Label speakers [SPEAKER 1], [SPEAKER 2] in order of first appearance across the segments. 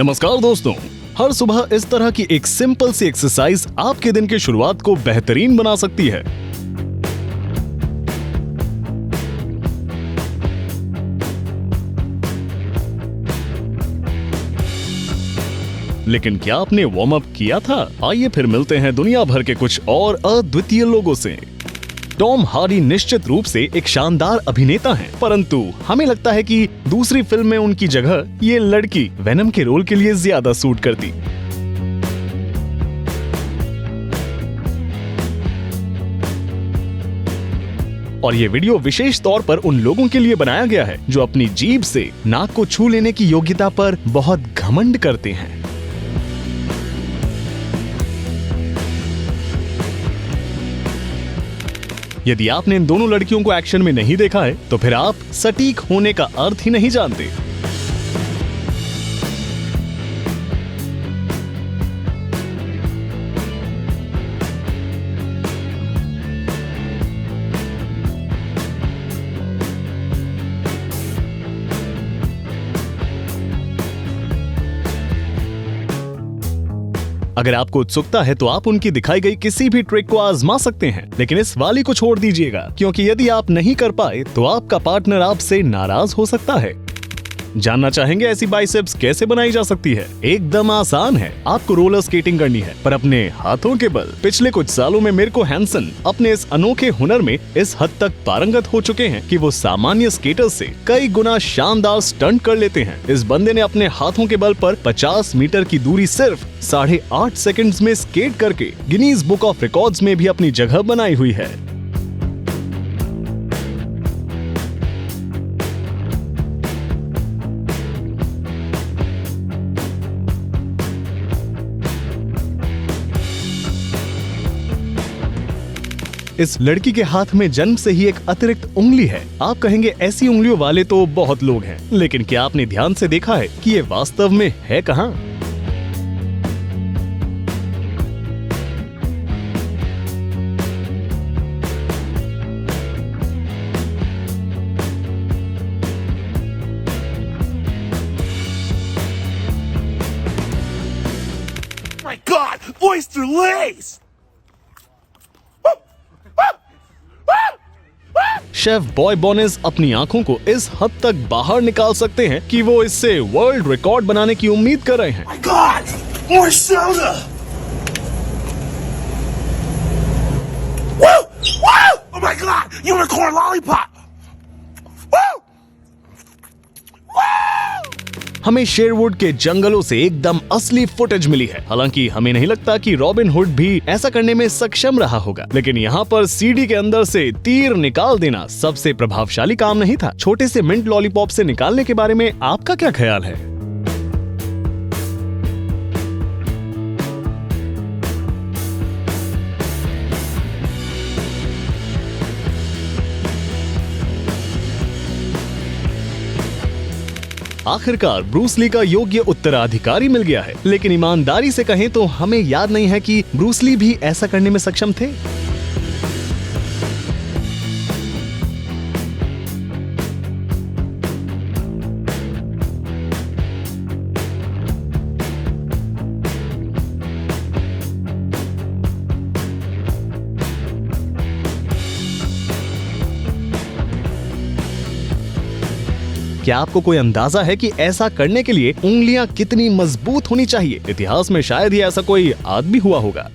[SPEAKER 1] नमस्कार दोस्तों, हर सुबह इस तरह की एक सिंपल सी एक्सरसाइज आपके दिन की शुरुआत को बेहतरीन बना सकती है। लेकिन क्या आपने वार्म अप किया था? आइए फिर मिलते हैं दुनिया भर के कुछ और अद्वितीय लोगों से। टॉम हार्डी निश्चित रूप से एक शानदार अभिनेता हैं, परंतु हमें लगता है कि दूसरी फिल्म में उनकी जगह ये लड़की वेनम के रोल के लिए ज्यादा सूट करती। और ये वीडियो विशेष तौर पर उन लोगों के लिए बनाया गया है जो अपनी जीभ से नाक को छू लेने की योग्यता पर बहुत घमंड करते हैं। यदि आपने इन दोनों लड़कियों को एक्शन में नहीं देखा है तो फिर आप सटीक होने का अर्थ ही नहीं जानते। अगर आपको उत्सुकता है तो आप उनकी दिखाई गई किसी भी ट्रिक को आजमा सकते हैं, लेकिन इस वाली को छोड़ दीजिएगा, क्योंकि यदि आप नहीं कर पाए तो आपका पार्टनर आपसे नाराज हो सकता है। जानना चाहेंगे ऐसी बाइसेप्स कैसे बनाई जा सकती है? एकदम आसान है। आपको रोलर स्केटिंग करनी है, पर अपने हाथों के बल। पिछले कुछ सालों में मिर्को हैंसन अपने इस अनोखे हुनर में इस हद तक पारंगत हो चुके हैं कि वो सामान्य स्केटर्स से कई गुना शानदार स्टंट कर लेते हैं। इस बंदे ने अपने हाथों के बल पर 50 मीटर की दूरी सिर्फ 8.5 सेकंड्स में स्केट करके गिनीज बुक ऑफ रिकॉर्ड्स में भी अपनी जगह बनाई हुई है। इस लड़की के हाथ में जन्म से ही एक अतिरिक्त उंगली है। आप कहेंगे ऐसी उंगलियों वाले तो बहुत लोग हैं, लेकिन क्या आपने ध्यान से देखा है कि ये वास्तव में है कहां?
[SPEAKER 2] My God, oyster lace!
[SPEAKER 1] Chef बॉय बोनेस अपनी आंखों को इस हद तक बाहर निकाल सकते हैं कि वो इससे वर्ल्ड रिकॉर्ड बनाने की उम्मीद कर रहे हैं।
[SPEAKER 2] My God, more soda! Woo! Woo! Oh my God, unicorn lollipop! Woo! Woo!
[SPEAKER 1] हमें शेरवुड के जंगलों से एकदम असली फुटेज मिली है। हालांकि हमें नहीं लगता कि रॉबिन हुड भी ऐसा करने में सक्षम रहा होगा, लेकिन यहाँ पर सीडी के अंदर से तीर निकाल देना सबसे प्रभावशाली काम नहीं था। छोटे से मिंट लॉलीपॉप से निकालने के बारे में आपका क्या ख्याल है? आखिरकार ब्रूस ली का योग्य उत्तराधिकारी मिल गया है, लेकिन ईमानदारी से कहें तो हमें याद नहीं है कि ब्रूस ली भी ऐसा करने में सक्षम थे। क्या आपको कोई अंदाजा है कि ऐसा करने के लिए उंगलियां कितनी मजबूत होनी चाहिए? इतिहास में शायद ही ऐसा कोई आदमी हुआ होगा।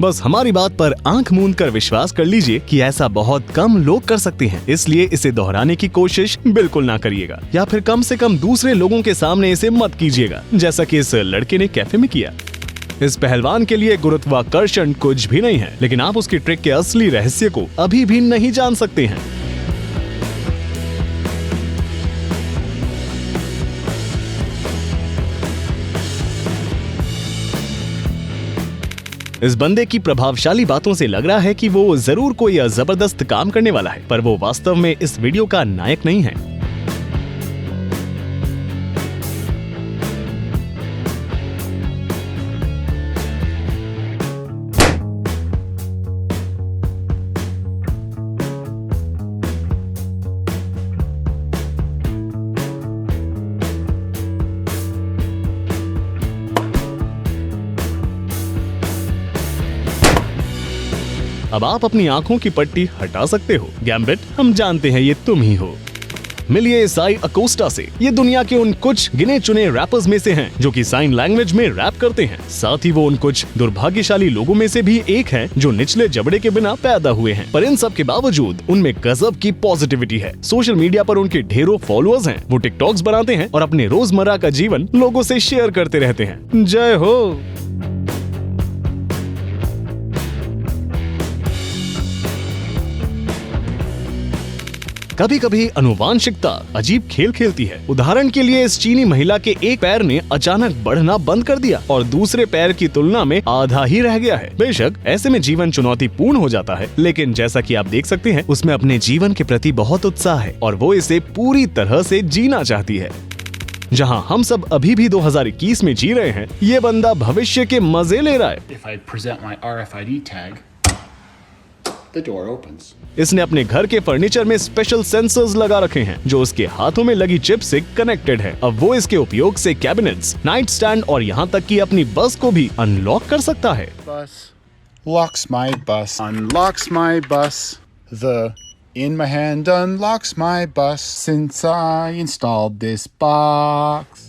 [SPEAKER 1] बस हमारी बात पर आंख मूंद कर विश्वास कर लीजिए कि ऐसा बहुत कम लोग कर सकते हैं, इसलिए इसे दोहराने की कोशिश बिल्कुल ना करिएगा, या फिर कम से कम दूसरे लोगों के सामने इसे मत कीजिएगा, जैसा कि इस लड़के ने कैफे में किया। इस पहलवान के लिए गुरुत्वाकर्षण कुछ भी नहीं है, लेकिन आप उसकी ट्रिक के असली रहस्य को अभी भी नहीं जान सकते हैं। इस बंदे की प्रभावशाली बातों से लग रहा है कि वो जरूर कोई जबरदस्त काम करने वाला है, पर वो वास्तव में इस वीडियो का नायक नहीं है। अब आप अपनी आंखों की पट्टी हटा सकते हो। गैम्बिट, हम जानते हैं ये तुम ही हो। मिलिए साई अकोस्टा से। ये दुनिया के उन कुछ गिने चुने रैपर्स में से हैं जो कि साइन लैंग्वेज में रैप करते हैं। साथ ही वो उन कुछ दुर्भाग्यशाली लोगों में से भी एक हैं जो निचले जबड़े के बिना पैदा हुए हैं। पर इन सब के बावजूद उनमें गजब की पॉजिटिविटी है। सोशल मीडिया पर उनके ढेरों फॉलोअर्स हैं। वो टिकटॉक्स बनाते हैं और अपने रोजमर्रा का जीवन लोगों से शेयर करते रहते हैं। जय हो। कभी कभी अनुवांशिकता अजीब खेल खेलती है। उदाहरण के लिए इस चीनी महिला के एक पैर ने अचानक बढ़ना बंद कर दिया और दूसरे पैर की तुलना में आधा ही रह गया है। बेशक ऐसे में जीवन चुनौतीपूर्ण हो जाता है, लेकिन जैसा कि आप देख सकते हैं उसमें अपने जीवन के प्रति बहुत उत्साह है और वो इसे पूरी तरह से जीना चाहती है। जहां हम सब अभी भी 2021 में जी रहे हैं, ये बंदा भविष्य के मजे ले रहा है।
[SPEAKER 3] If I present my RFID tag, the door opens.
[SPEAKER 1] इसने अपने घर के फर्नीचर में स्पेशल सेंसर्स लगा रखे हैं जो उसके हाथों में लगी चिप से कनेक्टेड है। अब वो इसके उपयोग से कैबिनेट्स, नाइट स्टैंड और यहाँ तक कि अपनी बस को भी अनलॉक कर सकता है।
[SPEAKER 3] Bus locks my bus, unlocks my bus. The in my hand unlocks my bus since I installed this box.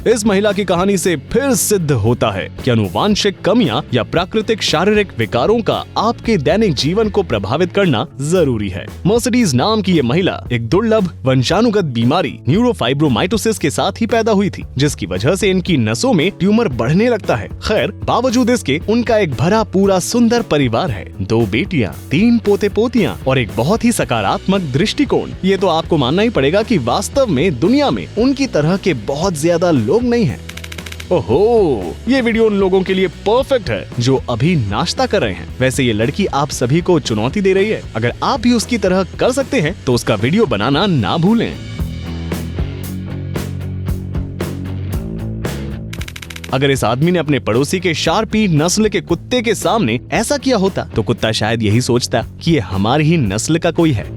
[SPEAKER 1] इस महिला की कहानी से फिर सिद्ध होता है कि अनुवांशिक कमियां या प्राकृतिक शारीरिक विकारों का आपके दैनिक जीवन को प्रभावित करना जरूरी है। मर्सिडीज नाम की ये महिला एक दुर्लभ वंशानुगत बीमारी न्यूरोफाइब्रोमाइटोसिस के साथ ही पैदा हुई थी, जिसकी वजह से इनकी नसों में ट्यूमर बढ़ने लगता है। खैर, बावजूद इसके उनका एक भरा पूरा सुंदर परिवार है, 2 बेटियां, 3 पोते पोतियां और एक बहुत ही सकारात्मक दृष्टिकोण। ये तो आपको मानना ही पड़ेगा कि वास्तव में दुनिया में उनकी तरह के बहुत ज्यादा लोग नहीं है। ओहो, ये वीडियो उन लोगों के लिए परफेक्ट है जो अभी नाश्ता कर रहे हैं। वैसे ये लड़की आप सभी को चुनौती दे रही है। अगर आप भी उसकी तरह कर सकते हैं तो उसका वीडियो बनाना ना भूलें। अगर इस आदमी ने अपने पड़ोसी के शार्पी नस्ल के कुत्ते के सामने ऐसा किया होता तो कुत्ता शायद यही सोचता कि ये हमारी ही नस्ल का कोई है।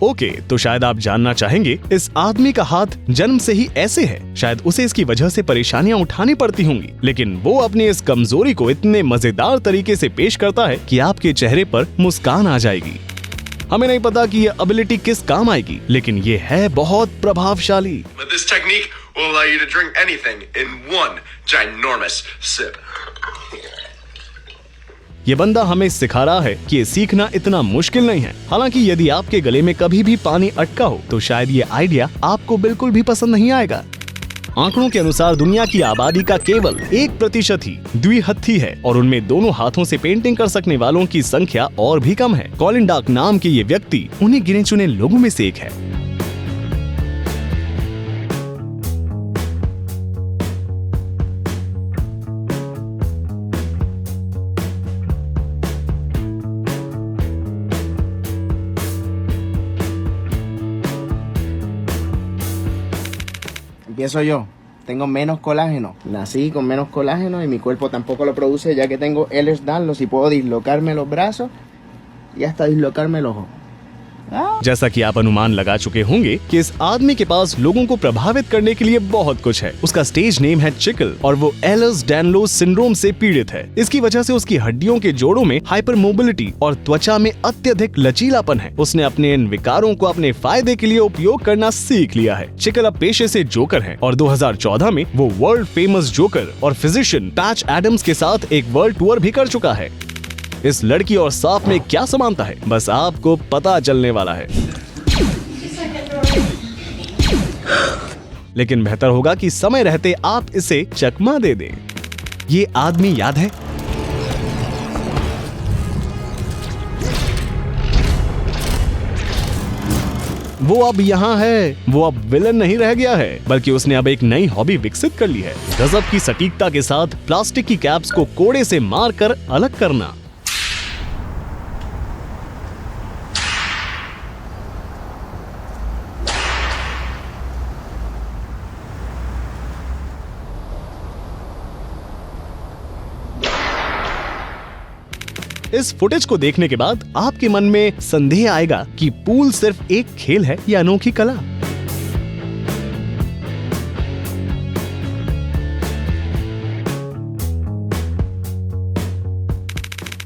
[SPEAKER 1] ओके, तो शायद आप जानना चाहेंगे इस आदमी का हाथ जन्म से ही ऐसे है। शायद उसे इसकी वजह से परेशानियां उठानी पड़ती होंगी, लेकिन वो अपनी इस कमजोरी को इतने मजेदार तरीके से पेश करता है कि आपके चेहरे पर मुस्कान आ जाएगी। हमें नहीं पता कि ये एबिलिटी किस काम आएगी, लेकिन ये है बहुत प्रभावशाली।
[SPEAKER 4] But this technique will allow you to drink anything in one ginormous sip.
[SPEAKER 1] ये बंदा हमें सिखा रहा है कि ये सीखना इतना मुश्किल नहीं है। हालांकि यदि आपके गले में कभी भी पानी अटका हो तो शायद ये आइडिया आपको बिल्कुल भी पसंद नहीं आएगा। आंकड़ों के अनुसार दुनिया की आबादी का केवल 1% ही द्विहत्थी है और उनमें दोनों हाथों से पेंटिंग कर सकने वालों की संख्या और भी कम है। कॉलिन डार्क नाम के ये व्यक्ति उन्हीं गिने चुने लोगों में से एक है।
[SPEAKER 5] Empiezo yo. Tengo menos colágeno. Nací con menos colágeno y mi cuerpo tampoco lo produce, ya que tengo Ehlers-Danlos y puedo dislocarme los brazos y hasta dislocarme el ojo.
[SPEAKER 1] जैसा कि आप अनुमान लगा चुके होंगे कि इस आदमी के पास लोगों को प्रभावित करने के लिए बहुत कुछ है। उसका स्टेज नेम है चिकल और वो एलर्स-डैनलोस सिंड्रोम से पीड़ित है। इसकी वजह से उसकी हड्डियों के जोड़ों में हाइपर मोबिलिटी और त्वचा में अत्यधिक लचीलापन है। उसने अपने इन विकारों को अपने फायदे के लिए उपयोग करना सीख लिया है। चिकल अब पेशे से जोकर है और 2014 में वो वर्ल्ड फेमस जोकर और फिजिशियन पैच एडम्स के साथ एक वर्ल्ड टूर भी कर चुका है। इस लड़की और सांप में क्या समानता है, बस आपको पता चलने वाला है। लेकिन बेहतर होगा कि समय रहते आप इसे चकमा दे दें। ये आदमी याद है? वो अब यहाँ है। वो अब विलन नहीं रह गया है, बल्कि उसने अब एक नई हॉबी विकसित कर ली है। गजब की सटीकता के साथ प्लास्टिक की कैप्स को कोड़े से मारकर अलग करना। इस फुटेज को देखने के बाद आपके मन में संदेह आएगा कि पूल सिर्फ एक खेल है या अनोखी कला।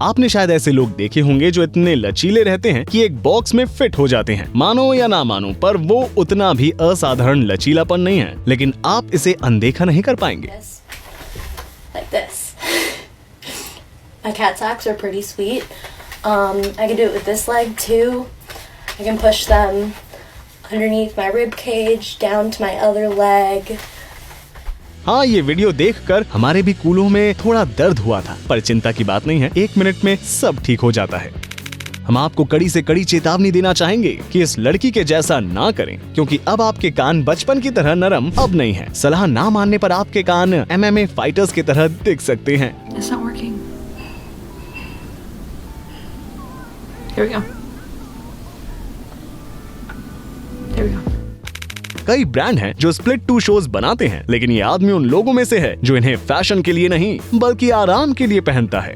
[SPEAKER 1] आपने शायद ऐसे लोग देखे होंगे जो इतने लचीले रहते हैं कि एक बॉक्स में फिट हो जाते हैं। मानो या ना मानो, पर वो उतना भी असाधारण लचीलापन नहीं है, लेकिन आप इसे अनदेखा नहीं कर पाएंगे।
[SPEAKER 6] Like this. My cat socks are pretty sweet. I can do it with this leg too. I can push them underneath my rib cage down to my other leg.
[SPEAKER 1] हाँ, ये वीडियो देखकर हमारे भी कूल्हों में थोड़ा दर्द हुआ था, पर चिंता की बात नहीं है, 1 मिनट में सब ठीक हो जाता है। हम आपको कड़ी से कड़ी चेतावनी देना चाहेंगे कि इस लड़की के जैसा ना करें, क्योंकि अब आपके कान बचपन की तरह नरम अब नहीं है। सलाह ना मानने पर आपके कान MMA फाइटर्स की तरह दिख सकते हैं।
[SPEAKER 7] It's not working. Here we go. There we go.
[SPEAKER 1] कई ब्रांड हैं जो स्प्लिट टू शोज बनाते हैं, लेकिन ये आदमी उन लोगों में से है जो इन्हें फैशन के लिए नहीं बल्कि आराम के लिए पहनता है।